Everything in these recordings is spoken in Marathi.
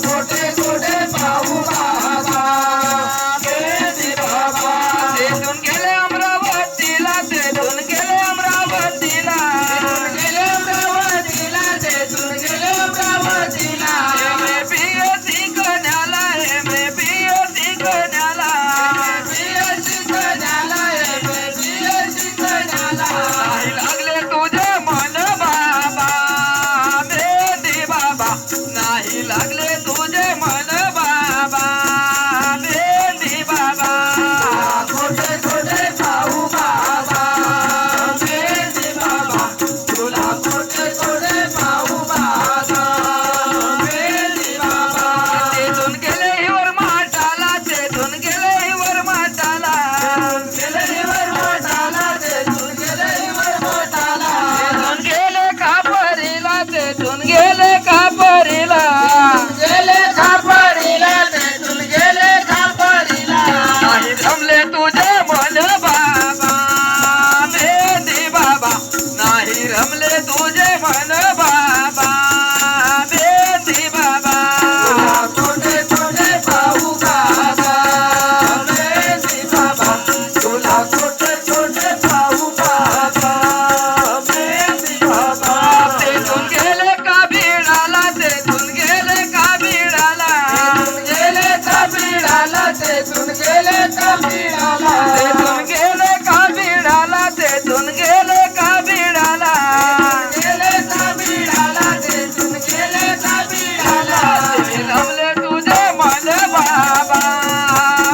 कोठे कोठे पाहू बाबा मेहंदी बाबा तेथून गेले अमरावतीला तेथून गेले अमरावतीला गेले अमरावतीला तेथून गेले अमरावतीला MBBS शिकण्याला MBBS शिकण्याला नाही लागले तुझे मन बाबा मेहंदी बाबा नाही लागले तुझे मन बाबा मेहंदी बाबा कोठे कोठे पाहू बाबा मेहंदी बाबा तुला कोठे कोठे पाहू बाबा मेहंदी बाबा तेथून गेले हिवर माटाला तेथून गेले हिवर माटाला गेले वर मोठाला तेथून गेले वर मोठाला तेथून गेले खापरीला तेथून गेले खापरीला गेले खापरीला तेथून गेले खापरीला नाही रमले तुझे मन बाबा मेहंदी बाबा नाही रमले तुझे मन बाबा मेहंदी बाबा कोठे कोठे पाहू बाबा मेहंदी बाबा तुला कोठे कोठे पाहू बाबा मेहंदी बाबा तेथून गेले का बिडाला तेथून गेले का बिडाला गेले कबीराला तेथून गेले कबीराला तेथून गेले का बिडाला तेथून गेले का बिडाला गेले कबीराला तेथून गेले कबीराला रमले तुझे मन बाबा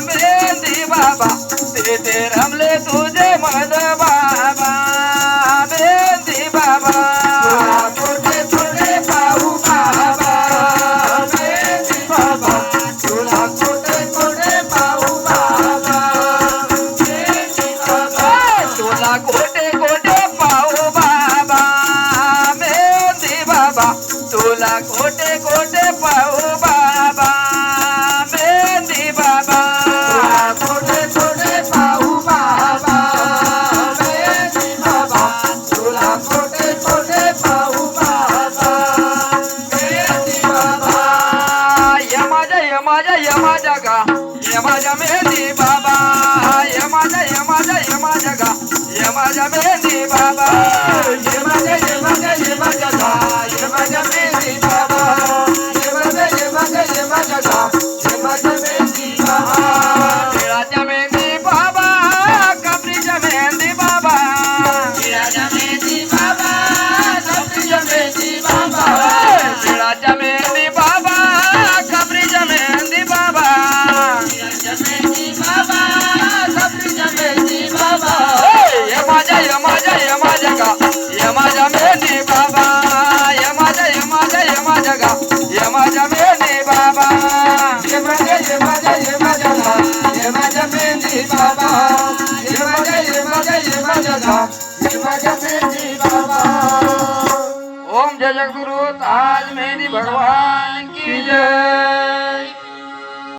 मेहंदी बाबा ते रमले तुझे मन बाबा मेहंदी बाबा कोठे कोठे पाहू बाबा मेहंदी बाबा तुला कोठे कोठे पाहू बाबा मेहंदी बाबा तुला कोठे कोठे पाहू बाबा मेहंदी बाबा तुला कोठे कोठे पाहू बाबा मेहंदी बाबा कोठे कोठे पाहू बाबा मेहंदी बाबा तुला कोठे कोठे पाहू बाबा मेहंदी बाबा यमाजा गा यमाजा मेहंदी बाबा यमाजा गा यमाजा मेहंदी बाबा ये माझा गा ये माझा मेहंदी बाबा ये माझा गा ये माझा मेहंदी बाबा टिळाच्या मेहंदी बाबा कपरीच्या मेहंदी बाबा राजा मेहंदी बाबा कपरीच्या मेहंदी बाबा टिळाच्या मेहंदी बाबा कपरीच्या मेहंदी बाबा राजा मेहंदी बाबा कपरीच्या मेहंदी बाबा यमाजा गा यमाजा मेहंदी बाबा यमाजा गा यमाजा मेहंदी बाबा ये माझा गा ये माझा मेहंदी बाबा ये माझा गा ये माझा मेहंदी बाबा ओम जय जगद्गुरु ताज मेहंदी भगवान की जय।